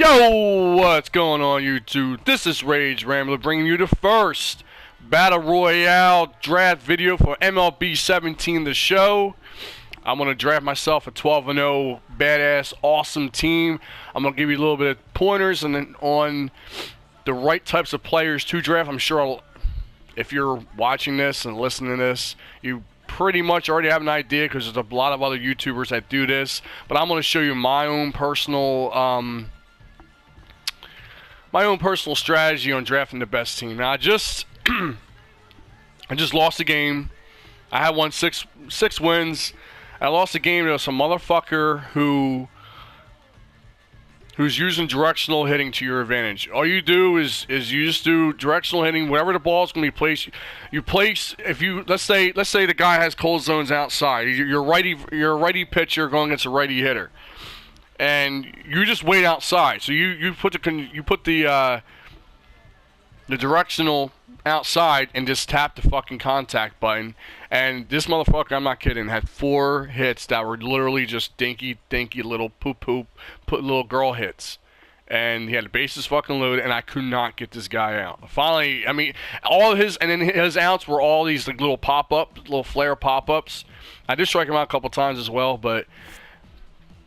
Yo, what's going on YouTube? This is Rage Rambler bringing you the first Battle Royale draft video for MLB 17 The Show. I'm going to draft myself a 12-0 badass awesome team. I'm going to give you a little bit of pointers and then on the right types of players to draft. I'm sure if you're watching this and listening to this, you pretty much already have an idea because there's a lot of other YouTubers that do this. But I'm going to show you my own personal strategy on drafting the best team. Now I just lost a game. I had won six wins. I lost a game to some motherfucker who's using directional hitting to your advantage. All you do is you just do directional hitting. Wherever the ball's gonna be placed, you place. If you let's say the guy has cold zones outside. You're a righty pitcher going against a righty hitter, and you just wait outside. So you put the directional outside and just tap the fucking contact button. And this motherfucker, I'm not kidding, had 4 hits that were literally just dinky little little girl hits. And he had the bases fucking loaded, and I could not get this guy out. Finally, I mean, his outs were all these like, little little flare pop-ups. I did strike him out a couple times as well, but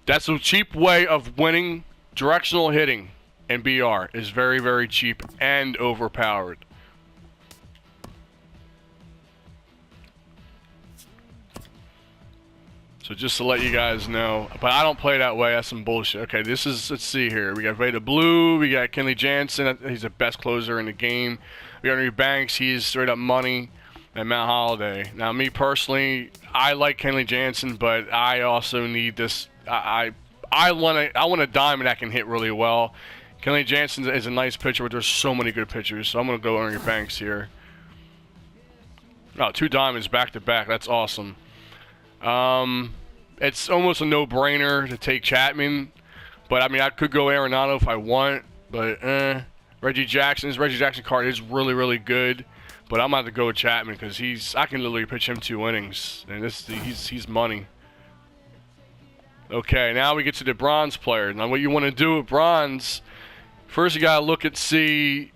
that's a cheap way of winning. Directional hitting in BR is very, very cheap and overpowered. So just to let you guys know, but I don't play that way. That's some bullshit. Okay, let's see here. We got Veda Blue. We got Kenley Jansen. He's the best closer in the game. We got Ernie Banks. He's straight up money. And Matt Holliday. Now, me personally, I like Kenley Jansen, but I also need this. I want a diamond that can hit really well. Kenley Jansen is a nice pitcher, but there's so many good pitchers. So I'm gonna go Ernie Banks here. Oh, 2 diamonds back to back. That's awesome. It's almost a no-brainer to take Chapman, but I mean I could go Arenado if I want, but Reggie Jackson card is really, really good, but I'm about to go with Chapman because I can literally pitch him 2 innings, and he's money. Okay, now we get to the bronze player. Now what you want to do with bronze, first you gotta look at see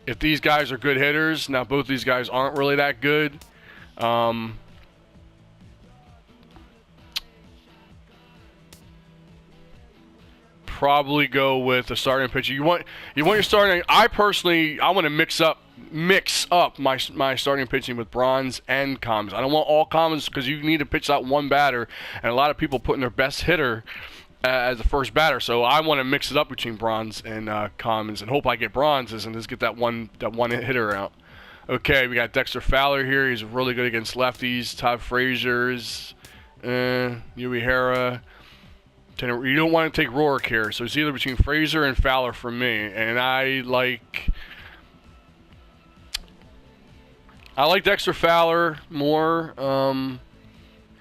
if these guys are good hitters. Now both these guys aren't really that good. Probably go with a starting pitcher. You want your starting. I want to mix up my starting pitching with bronze and commons. I don't want all commons because you need to pitch out one batter, and a lot of people putting their best hitter as the first batter. So I want to mix it up between bronze and commons, and hope I get bronzes and just get that one hitter out. Okay, we got Dexter Fowler here. He's really good against lefties. Todd Frazier's, Yui Hara. You don't want to take Rourke here, so it's either between Frazier and Fowler for me, and I like Dexter Fowler more.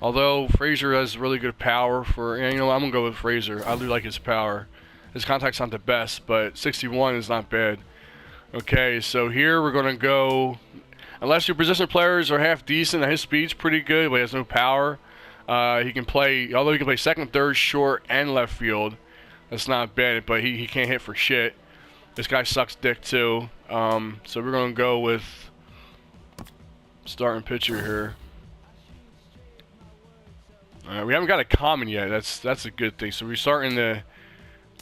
Although Frazier has really good power I'm gonna go with Frazier. I do like his power. His contact's not the best, but 61 is not bad. Okay, so here we're gonna go. Unless your position players are half decent, his speed's pretty good, but he has no power. He can play second, third, short, and left field. That's not bad, but he can't hit for shit. This guy sucks dick too. So we're gonna go with starting pitcher here. We haven't got a common yet. That's a good thing. So we're starting to.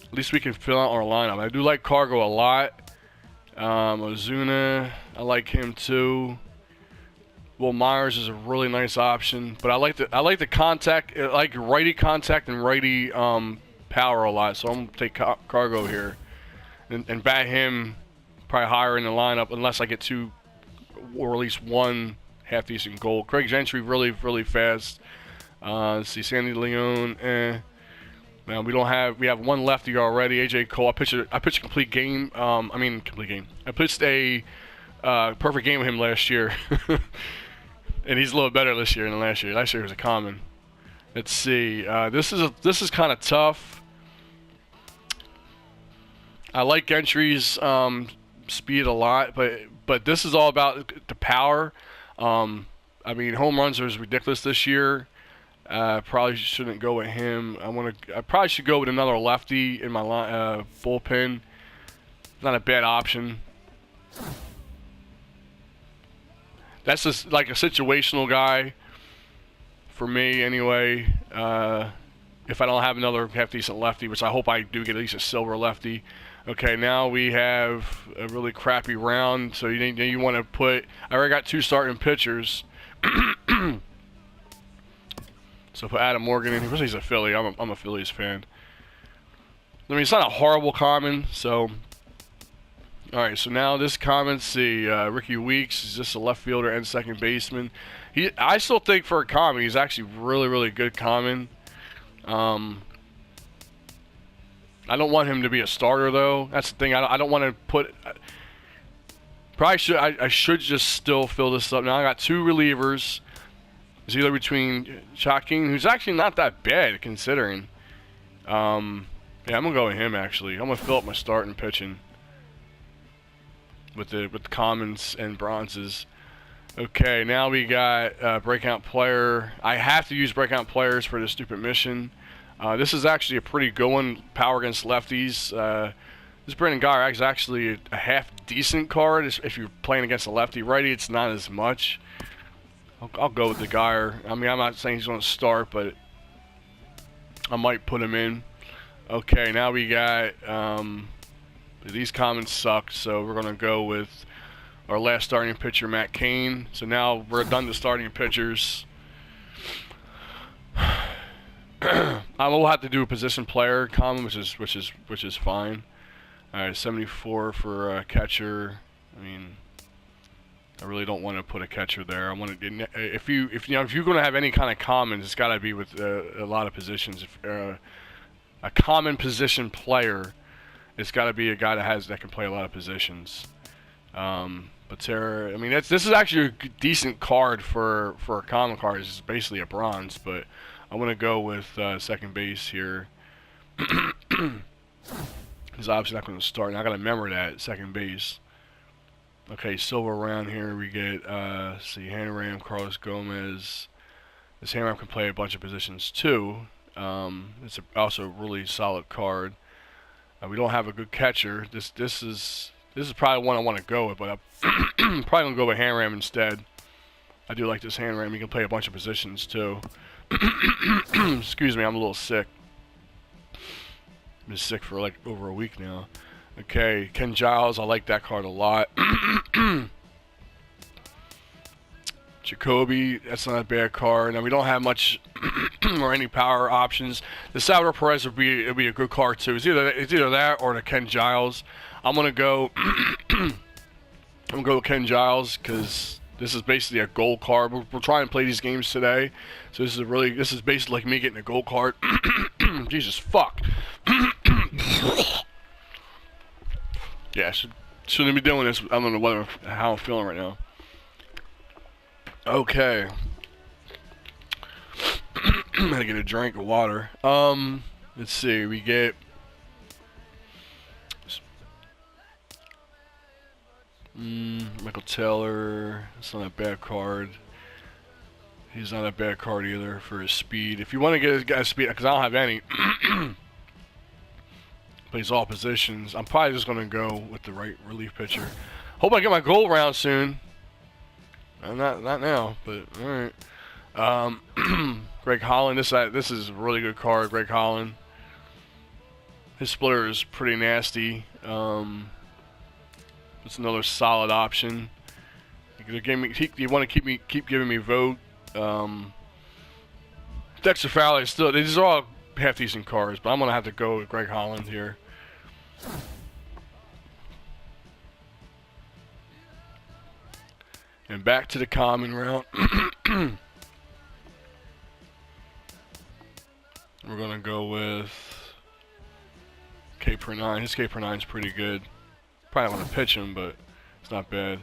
At least we can fill out our lineup. I do like Cargo a lot. Ozuna, I like him too. Will Myers is a really nice option, but I like the contact, I like righty contact and righty power a lot. So I'm gonna take Cargo here, and bat him probably higher in the lineup unless I get 2 or at least 1 half decent goal. Craig Gentry really, really fast. Let's see, Sandy Leon. Now we have 1 lefty already. AJ Cole. I pitched a complete game. I pitched a perfect game with him last year. And he's a little better this year than last year. Last year was a common. Let's see. This is kind of tough. I like Gentry's speed a lot, but this is all about the power. I mean, home runs are ridiculous this year. Probably shouldn't go with him. I probably should go with another lefty in my bullpen. Not a bad option. That's just like a situational guy for me anyway. If I don't have another half decent lefty, which I hope I do get at least a silver lefty. Okay, now we have a really crappy round. So you want to put. I already got 2 starting pitchers. So put Adam Morgan in. He's a Philly. I'm a Phillies fan. I mean, it's not a horrible common. So, all right. So now this common, see, Ricky Weeks is just a left fielder and second baseman. I still think for a common, he's actually really, really good common. I don't want him to be a starter though. That's the thing. I don't want to put. Probably should. I should just still fill this up. Now I got 2 relievers. It's either between Shocking, who's actually not that bad considering. Yeah, I'm gonna go with him actually. I'm gonna fill up my starting pitching with the commons and bronzes. Okay, now we got breakout player. I have to use breakout players for this stupid mission. This is actually a pretty good one. Power against lefties. This Brandon Guyer is actually a half decent card if you're playing against a lefty. Righty, it's not as much. I'll go with the Guyer. I mean, I'm not saying he's going to start, but I might put him in. Okay, now we got these commons suck, so we're going to go with our last starting pitcher, Matt Cain. So now we're done to starting pitchers. I will have to do a position player common, which is fine. All right, 74 for catcher. I mean, I really don't want to put a catcher there. I want to, if you're going to have any kind of commons, it's got to be with a lot of positions. If a common position player, it's got to be a guy that can play a lot of positions. But Terra, I mean, this is actually a decent card for a common card. It's basically a bronze, but I want to go with second base here. He's obviously not going to start, and I got to remember that second base. Okay, silver round here. We get see, Hanram, Carlos Gomez. This Hanram can play a bunch of positions too. It's also a really solid card. We don't have a good catcher. This is probably one I want to go with, but I'm probably gonna go with Hanram instead. I do like this Hanram. He can play a bunch of positions too. Excuse me, I'm a little sick. I've been sick for like over a week now. Okay, Ken Giles, I like that card a lot. Jacoby, that's not a bad card. Now we don't have much or any power options. The Salvador Perez would be a good card too. It's either that or the Ken Giles. I'm gonna go. I'm gonna go with Ken Giles because this is basically a gold card. We're trying to play these games today, so this is basically like me getting a gold card. Jesus fuck. Yeah, shouldn't be doing this. I don't know how I'm feeling right now. Okay. I'm gonna get a drink of water. Let's see. We get Michael Taylor. That's not a bad card. He's not a bad card either for his speed. If you want to get his guy's speed, because I don't have any. Plays all positions. I'm probably just gonna go with the right relief pitcher. Hope I get my gold round soon. Not now, but all right. Greg Holland. This is a really good card. Greg Holland. His splitter is pretty nasty. It's another solid option. You want to keep giving me vote. Dexter Fowler still. These are all half decent cards, but I'm gonna have to go with Greg Holland here. And back to the common round. We're gonna go with K per 9. His K per 9 is pretty good. Probably don't want to pitch him, but it's not bad.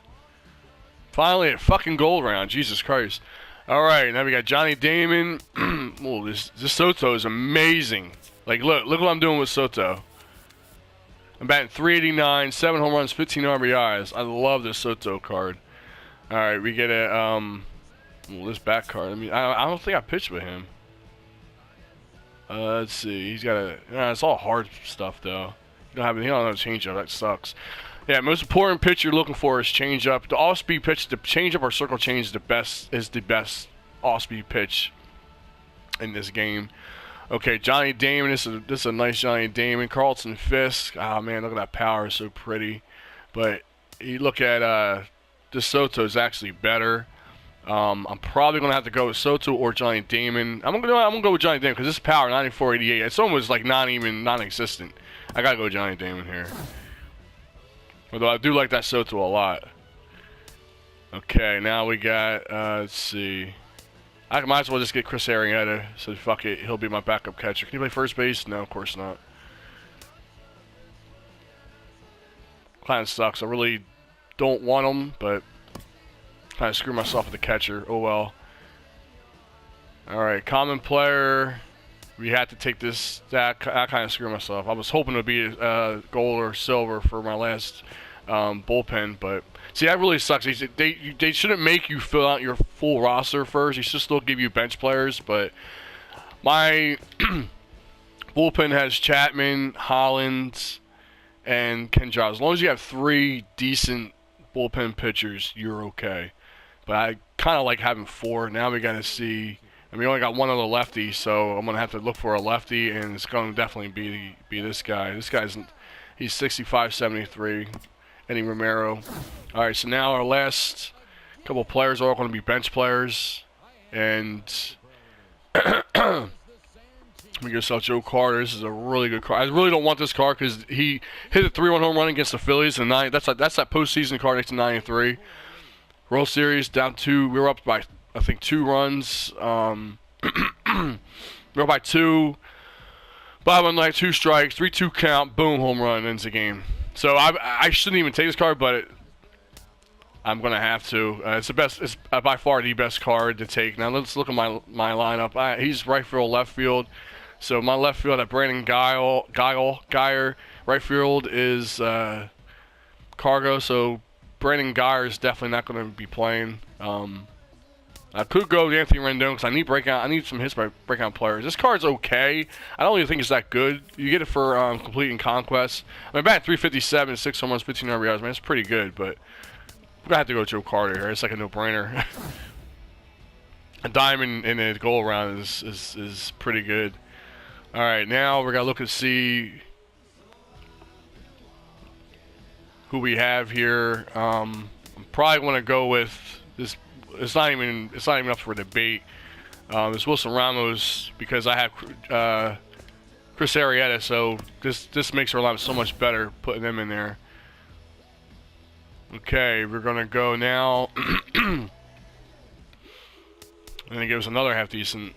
Finally, a fucking gold round. Jesus Christ. Alright, now we got Johnny Damon. Oh, this Soto is amazing. Like, look what I'm doing with Soto. I'm batting .389, 7 home runs, 15 RBIs. I love this Soto card. Alright, we get a, this back card. I mean, I don't think I pitched with him. Let's see. He's got a. It's all hard stuff though. You don't have. He don't have a changeup. That sucks. Yeah, most important pitch you're looking for is changeup. The off-speed pitch, the changeup or circle change is the best. Is the best off-speed pitch in this game. Okay, Johnny Damon. This is a nice Johnny Damon. Carlton Fisk. Oh man, look at that power. It's so pretty. But you look at De Soto is actually better. I'm probably gonna have to go with Soto or Johnny Damon. I'm gonna go with Johnny Damon because this power 9488. It's almost like non-existent. I gotta go with Johnny Damon here. Although I do like that Soto a lot. Okay, now we got let's see. I might as well just get Chris Arrieta. So fuck it, he'll be my backup catcher. Can he play first base? No, of course not. Kind of sucks. I really don't want him, but kind of screw myself with the catcher. Oh well. Alright, common player. We had to take this. That kind of screwed myself. I was hoping to be gold or silver for my last bullpen, but see, that really sucks. They shouldn't make you fill out your full roster first. They should still give you bench players, but my bullpen has Chapman, Hollins, and Ken Giles. As long as you have 3 decent bullpen pitchers, you're okay. But I kind of like having 4. Now we got to see. And we only got one other lefty, so I'm going to have to look for a lefty, and it's going to definitely be this guy. He's 65-73, Eddie Romero. All right, so now our last couple of players are all going to be bench players. And we get ourselves Joe Carter. This is a really good card. I really don't want this card because he hit a 3-1 home run against the Phillies. And that's that postseason card next to 93. World Series down 2. We were up by, I think, 2 runs. We were by 2. Bottom like 2 strikes, 3-2 count, boom, home run, ends the game. So I shouldn't even take this card, but I'm gonna have to. It's the best. It's by far the best card to take. Now let's look at my lineup. He's right field, left field. So my left field at Brandon Geyer. Right field is Cargo. So Brandon Geyer is definitely not going to be playing. I could go with Anthony Rendon because I need some hits by breakout players. This card's okay. I don't even think it's that good. You get it for completing conquests. I mean, back 357, 6 home runs, 15 RBIs. Man, it's pretty good. But I'm gonna have to go with Joe Carter here. It's like a no-brainer. A diamond in a goal round is pretty good. All right, now we're gonna look and see who we have here. I'm probably gonna go with this. It's not even up for debate. It's Wilson Ramos because I have Chris Arrieta, so this makes our lives so much better putting them in there. Okay, we're gonna go now. And it gives another half decent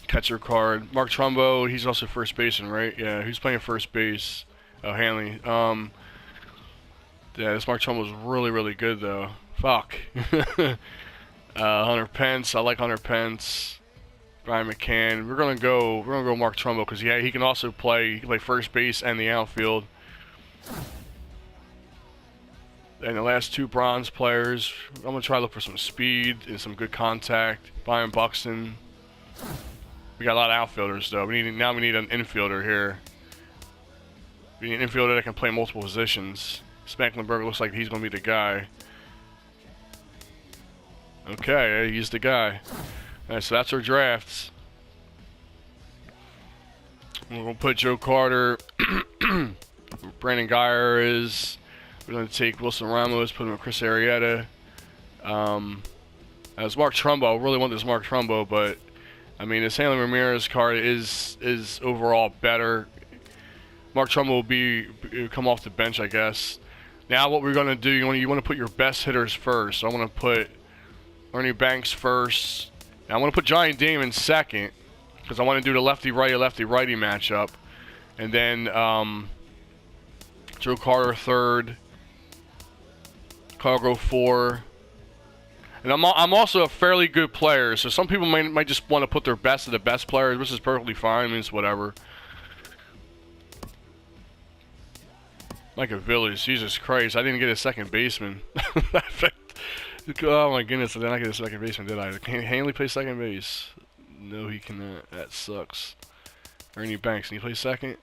catcher card. Mark Trumbo, he's also first baseman, right? Yeah, who's playing first base? Oh, Hanley. Yeah, this Mark Trumbo's really, really good though. Fuck. Hunter Pence. I like Hunter Pence. Brian McCann. We're gonna go Mark Trumbo because he can also play first base and the outfield. And the last 2 bronze players, I'm gonna try to look for some speed and some good contact. Byron Buxton. We got a lot of outfielders though. We need an infielder here. We need an infielder that can play multiple positions. Spanklenberg looks like he's going to be the guy. Okay, he's the guy. Alright, so that's our drafts. We're going to put Joe Carter. Brandon Geyer is. We're going to take Wilson Ramos, put him with Chris Arrieta. As Mark Trumbo, I really want this Mark Trumbo, but I mean, this Hanley Ramirez card is overall better. Mark Trumbo will come off the bench, I guess. Now what we're going to do, you want to put your best hitters first. So I'm going to put Ernie Banks first. Now I'm going to put Johnny Damon second because I want to do the lefty-righty matchup. And then Joe Carter third. Cargo 4. And I'm also a fairly good player, so some people might just want to put their best of the best players, which is perfectly fine. I mean, it's whatever. Micah Village, Jesus Christ, I didn't get a second baseman. Oh my goodness, I did not get a second baseman, did I? Can Hanley play second base? No, he cannot. That sucks. Ernie Banks, can you play second?